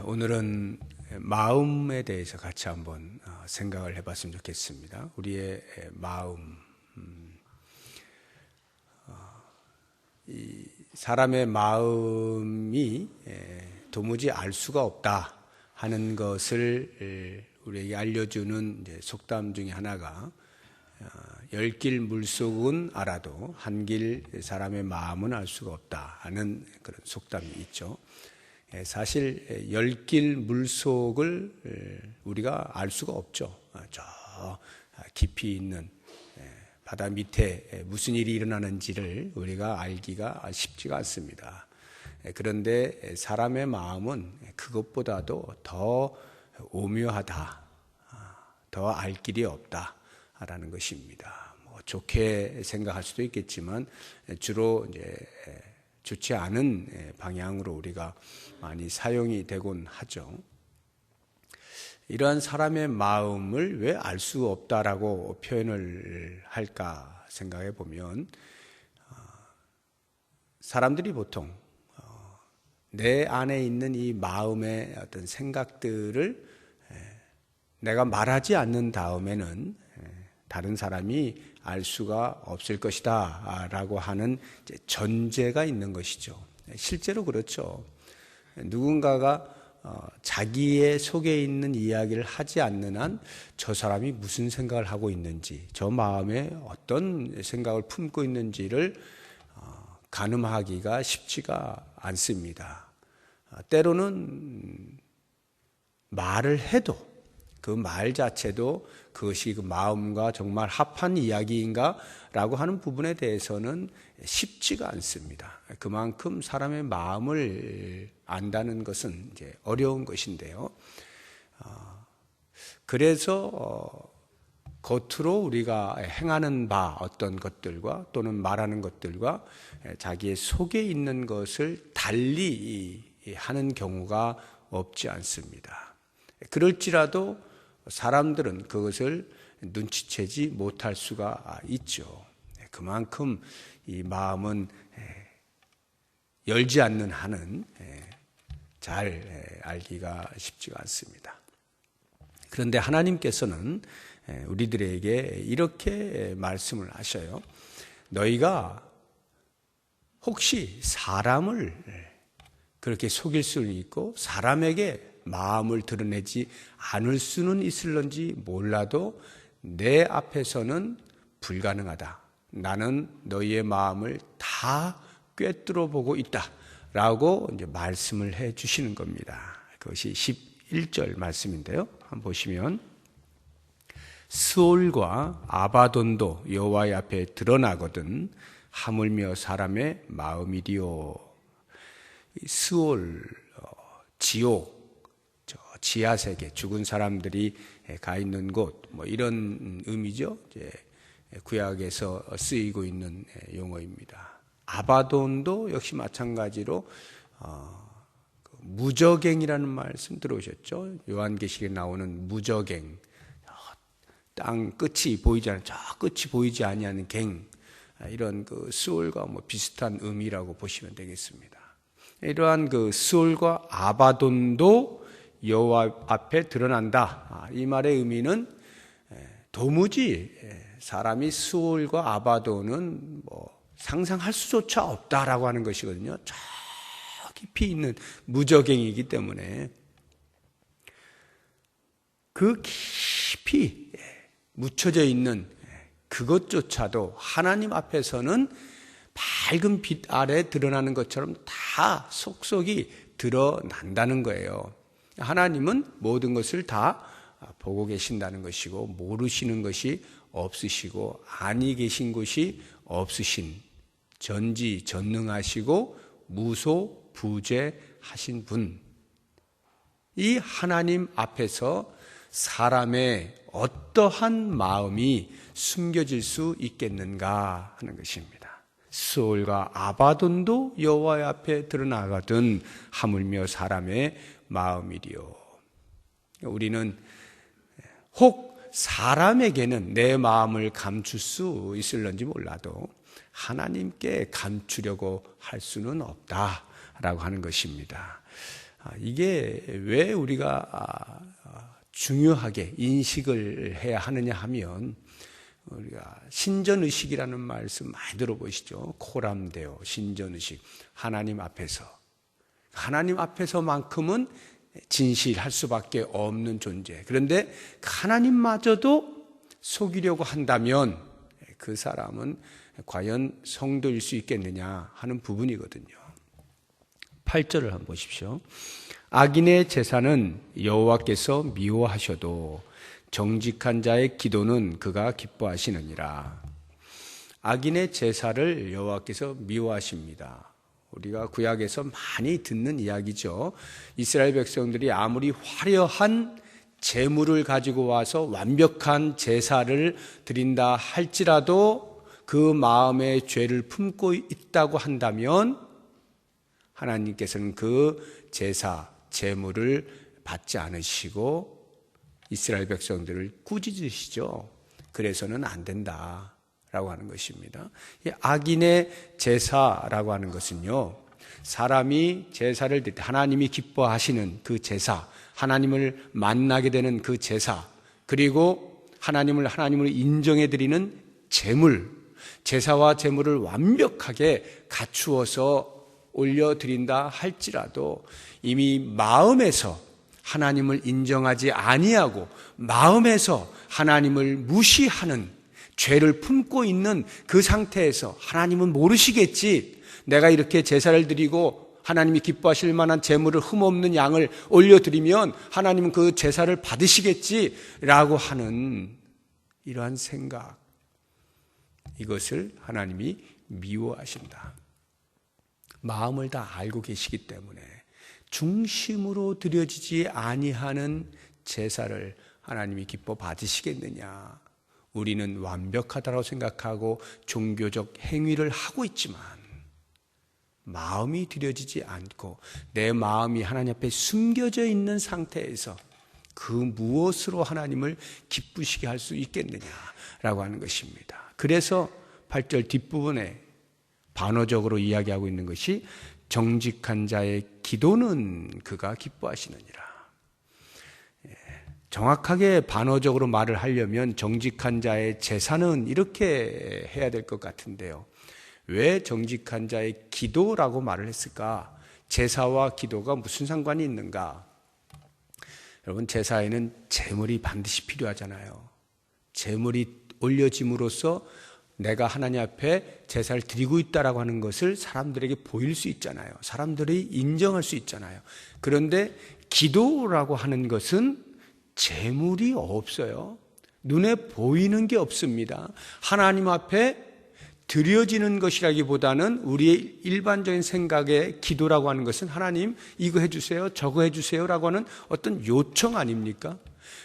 오늘은 마음에 대해서 같이 한번 생각을 해봤으면 좋겠습니다. 우리의 마음, 이 사람의 마음이 도무지 알 수가 없다 하는 것을 우리에게 알려주는 이제 속담 중에 하나가 열 길 물속은 알아도 한 길 사람의 마음은 알 수가 없다 하는 그런 속담이 있죠. 사실 열 길 물속을 우리가 알 수가 없죠. 저 깊이 있는 바다 밑에 무슨 일이 일어나는지를 우리가 알기가 쉽지가 않습니다. 그런데 사람의 마음은 그것보다도 더 오묘하다, 더 알 길이 없다라는 것입니다. 좋게 생각할 수도 있겠지만 주로 이제 좋지 않은 방향으로 우리가 많이 사용이 되곤 하죠. 이러한 사람의 마음을 왜 알 수 없다라고 표현을 할까 생각해 보면, 사람들이 보통 내 안에 있는 이 마음의 어떤 생각들을 내가 말하지 않는 다음에는 다른 사람이 알 수가 없을 것이다 라고 하는 전제가 있는 것이죠. 실제로 그렇죠. 누군가가 자기의 속에 있는 이야기를 하지 않는 한 저 사람이 무슨 생각을 하고 있는지, 저 마음에 어떤 생각을 품고 있는지를 가늠하기가 쉽지가 않습니다. 때로는 말을 해도 그 말 자체도 그것이 그 마음과 정말 합한 이야기인가 라고 하는 부분에 대해서는 쉽지가 않습니다. 그만큼 사람의 마음을 안다는 것은 이제 어려운 것인데요. 그래서 겉으로 우리가 행하는 바 어떤 것들과 또는 말하는 것들과 자기의 속에 있는 것을 달리 하는 경우가 없지 않습니다. 그럴지라도 사람들은 그것을 눈치채지 못할 수가 있죠. 그만큼 이 마음은 열지 않는 한은 잘 알기가 쉽지가 않습니다. 그런데 하나님께서는 우리들에게 이렇게 말씀을 하셔요. 너희가 혹시 사람을 그렇게 속일 수는 있고 사람에게 마음을 드러내지 않을 수는 있을런지 몰라도 내 앞에서는 불가능하다. 나는 너희의 마음을 다 꿰뚫어 보고 있다 라고 이제 말씀을 해 주시는 겁니다. 그것이 11절 말씀인데요. 한번 보시면, 스올과 아바돈도 여호와의 앞에 드러나거든 하물며 사람의 마음이리요. 스올, 지옥, 지하세계, 죽은 사람들이 가 있는 곳, 이런 의미죠. 이제 구약에서 쓰이고 있는 용어입니다. 아바돈도 역시 마찬가지로 무저갱이라는 말씀 들어오셨죠? 요한계시록에 나오는 무저갱, 땅 끝이 보이지 않는, 저 끝이 보이지 아니하는 갱, 이런 그 스올과 비슷한 의미라고 보시면 되겠습니다. 이러한 그 스올과 아바돈도 여호와 앞에 드러난다. 이 말의 의미는 도무지 사람이 스올과 아바돈은 상상할 수조차 없다라고 하는 것이거든요. 저 깊이 있는 무저갱이기 때문에 그 깊이 묻혀져 있는 그것조차도 하나님 앞에서는 밝은 빛 아래 드러나는 것처럼 다 속속이 드러난다는 거예요. 하나님은 모든 것을 다 보고 계신다는 것이고, 모르시는 것이 없으시고 아니 계신 것이 없으신, 전지전능하시고 무소부재하신 분, 이 하나님 앞에서 사람의 어떠한 마음이 숨겨질 수 있겠는가 하는 것입니다. 스올과 아바돈도 여호와의 앞에 드러나거든 하물며 사람의 마음이리요. 우리는 혹 사람에게는 내 마음을 감출 수 있을런지 몰라도 하나님께 감추려고 할 수는 없다라고 하는 것입니다. 이게 왜 우리가 중요하게 인식을 해야 하느냐 하면, 우리가 신전의식이라는 말씀 많이 들어보시죠. 코람데오, 신전의식. 하나님 앞에서만큼은 진실할 수밖에 없는 존재. 그런데 하나님마저도 속이려고 한다면 그 사람은 과연 성도일 수 있겠느냐 하는 부분이거든요. 8절을 한번 보십시오. 악인의 제사는 여호와께서 미워하셔도 정직한 자의 기도는 그가 기뻐하시느니라. 악인의 제사를 여호와께서 미워하십니다. 우리가 구약에서 많이 듣는 이야기죠. 이스라엘 백성들이 아무리 화려한 제물을 가지고 와서 완벽한 제사를 드린다 할지라도 그 마음에 죄를 품고 있다고 한다면 하나님께서는 그 제사, 제물을 받지 않으시고 이스라엘 백성들을 꾸짖으시죠. 그래서는 안 된다라고 하는 것입니다. 이 악인의 제사라고 하는 것은요, 사람이 제사를 드릴 때 하나님이 기뻐하시는 그 제사, 하나님을 만나게 되는 그 제사, 그리고 하나님을 인정해 드리는 제물, 제사와 제물을 완벽하게 갖추어서 올려드린다 할지라도 이미 마음에서 하나님을 인정하지 아니하고 마음에서 하나님을 무시하는 죄를 품고 있는 그 상태에서 하나님은 모르시겠지, 내가 이렇게 제사를 드리고 하나님이 기뻐하실 만한 제물을 흠없는 양을 올려드리면 하나님은 그 제사를 받으시겠지라고 하는 이러한 생각, 이것을 하나님이 미워하신다. 마음을 다 알고 계시기 때문에 중심으로 드려지지 아니하는 제사를 하나님이 기뻐 받으시겠느냐. 우리는 완벽하다고 생각하고 종교적 행위를 하고 있지만 마음이 드려지지 않고 내 마음이 하나님 앞에 숨겨져 있는 상태에서 그 무엇으로 하나님을 기쁘시게 할 수 있겠느냐라고 하는 것입니다. 그래서 8절 뒷부분에 반어적으로 이야기하고 있는 것이 정직한 자의 기도는 그가 기뻐하시느니라. 정확하게 반어적으로 말을 하려면 정직한 자의 제사는 이렇게 해야 될 것 같은데요. 왜 정직한 자의 기도라고 말을 했을까? 제사와 기도가 무슨 상관이 있는가? 여러분, 제사에는 제물이 반드시 필요하잖아요. 제물이 올려짐으로써 내가 하나님 앞에 제사를 드리고 있다라고 하는 것을 사람들에게 보일 수 있잖아요. 사람들이 인정할 수 있잖아요. 그런데 기도라고 하는 것은 제물이 없어요. 눈에 보이는 게 없습니다. 하나님 앞에 드려지는 것이라기보다는 우리의 일반적인 생각에 기도라고 하는 것은 하나님 이거 해주세요, 저거 해주세요라고 하는 어떤 요청 아닙니까?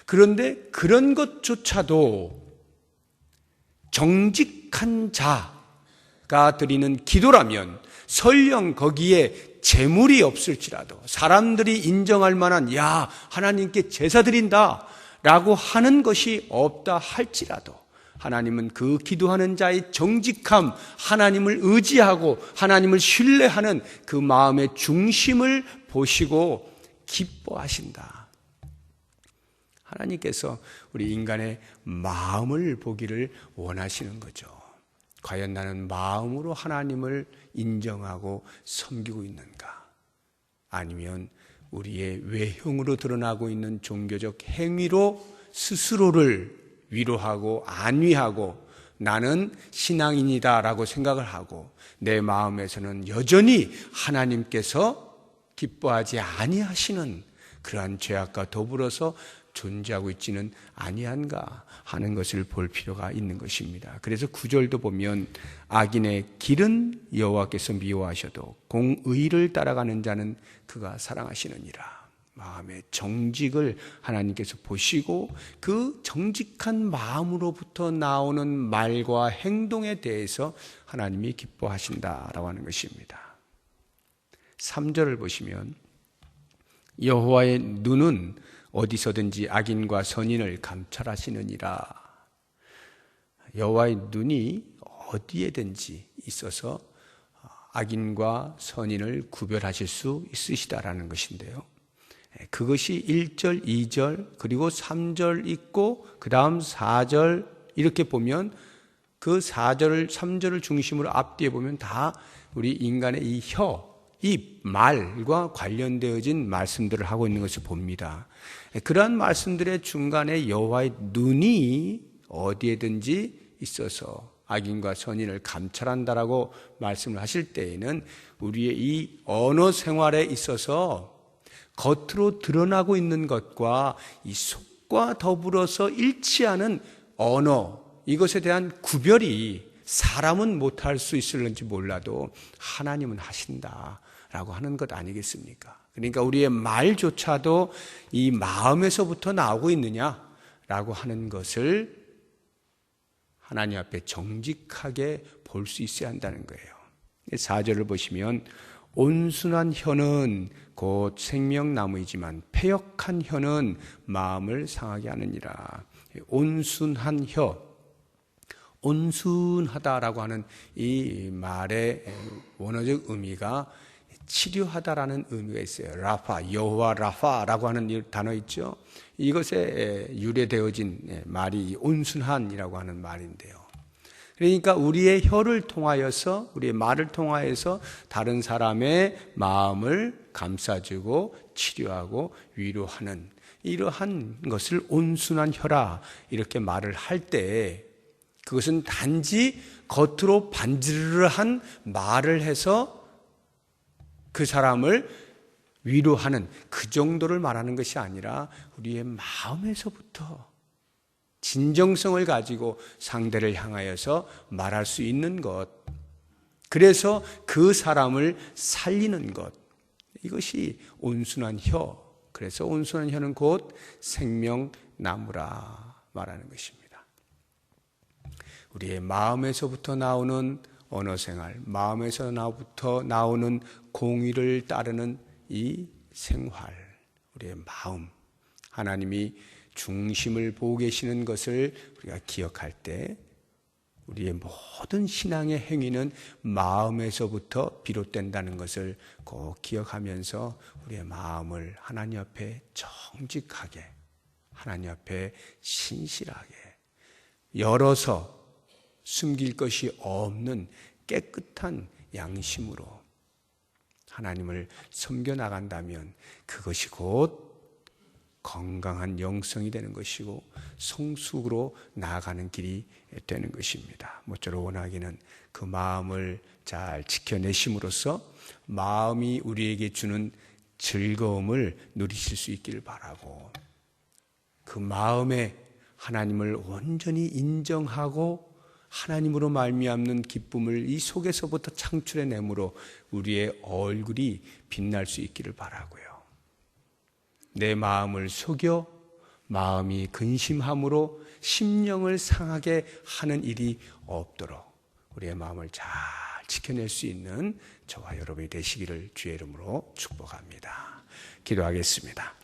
그런데 그런 것조차도 정직한 자가 드리는 기도라면 설령 거기에 재물이 없을지라도 사람들이 인정할 만한 야 하나님께 제사 드린다 라고 하는 것이 없다 할지라도 하나님은 그 기도하는 자의 정직함, 하나님을 의지하고 하나님을 신뢰하는 그 마음의 중심을 보시고 기뻐하신다. 하나님께서 우리 인간의 마음을 보기를 원하시는 거죠. 과연 나는 마음으로 하나님을 인정하고 섬기고 있는가? 아니면 우리의 외형으로 드러나고 있는 종교적 행위로 스스로를 위로하고 안위하고 나는 신앙인이다라고 생각을 하고 내 마음에서는 여전히 하나님께서 기뻐하지 아니하시는 그러한 죄악과 더불어서 존재하고 있지는 아니한가 하는 것을 볼 필요가 있는 것입니다. 그래서 9절도 보면 악인의 길은 여호와께서 미워하셔도 공의를 따라가는 자는 그가 사랑하시느니라. 마음의 정직을 하나님께서 보시고 그 정직한 마음으로부터 나오는 말과 행동에 대해서 하나님이 기뻐하신다라고 하는 것입니다. 3절을 보시면 여호와의 눈은 어디서든지 악인과 선인을 감찰하시느니라. 여호와의 눈이 어디에든지 있어서 악인과 선인을 구별하실 수 있으시다라는 것인데요. 그것이 1절, 2절, 그리고 3절 있고 그 다음 4절 이렇게 보면 그 4절, 3절을 중심으로 앞뒤에 보면 다 우리 인간의 이 혀, 입, 말과 관련되어진 말씀들을 하고 있는 것을 봅니다. 그러한 말씀들의 중간에 여호와의 눈이 어디에든지 있어서 악인과 선인을 감찰한다라고 말씀을 하실 때에는 우리의 이 언어 생활에 있어서 겉으로 드러나고 있는 것과 이 속과 더불어서 일치하는 언어, 이것에 대한 구별이 사람은 못할 수 있을는지 몰라도 하나님은 하신다라고 하는 것 아니겠습니까? 그러니까 우리의 말조차도 이 마음에서부터 나오고 있느냐라고 하는 것을 하나님 앞에 정직하게 볼 수 있어야 한다는 거예요. 4절을 보시면 온순한 혀는 곧 생명나무이지만 패역한 혀는 마음을 상하게 하느니라. 온순한 혀, 온순하다라고 하는 이 말의 원어적 의미가 치료하다라는 의미가 있어요. 라파, 여호와 라파라고 하는 단어 있죠. 이것에 유래되어진 말이 온순한이라고 하는 말인데요. 그러니까 우리의 혀를 통하여서, 우리의 말을 통하여서 다른 사람의 마음을 감싸주고 치료하고 위로하는 이러한 것을 온순한 혀라 이렇게 말을 할 때, 그것은 단지 겉으로 반지르르한 말을 해서 그 사람을 위로하는 그 정도를 말하는 것이 아니라 우리의 마음에서부터 진정성을 가지고 상대를 향하여서 말할 수 있는 것, 그래서 그 사람을 살리는 것, 이것이 온순한 혀. 그래서 온순한 혀는 곧 생명나무라 말하는 것입니다. 우리의 마음에서부터 나오는 언어생활, 마음에서부터 나오는 공의를 따르는 이 생활, 우리의 마음, 하나님이 중심을 보고 계시는 것을 우리가 기억할 때 우리의 모든 신앙의 행위는 마음에서부터 비롯된다는 것을 꼭 기억하면서 우리의 마음을 하나님 앞에 정직하게, 하나님 앞에 신실하게 열어서 숨길 것이 없는 깨끗한 양심으로 하나님을 섬겨나간다면 그것이 곧 건강한 영성이 되는 것이고 성숙으로 나아가는 길이 되는 것입니다. 모쪼록 원하기는 그 마음을 잘 지켜내심으로써 마음이 우리에게 주는 즐거움을 누리실 수 있기를 바라고, 그 마음에 하나님을 온전히 인정하고 하나님으로 말미암는 기쁨을 이 속에서부터 창출해내므로 우리의 얼굴이 빛날 수 있기를 바라고요. 내 마음을 속여 마음이 근심함으로 심령을 상하게 하는 일이 없도록 우리의 마음을 잘 지켜낼 수 있는 저와 여러분이 되시기를 주의 이름으로 축복합니다. 기도하겠습니다.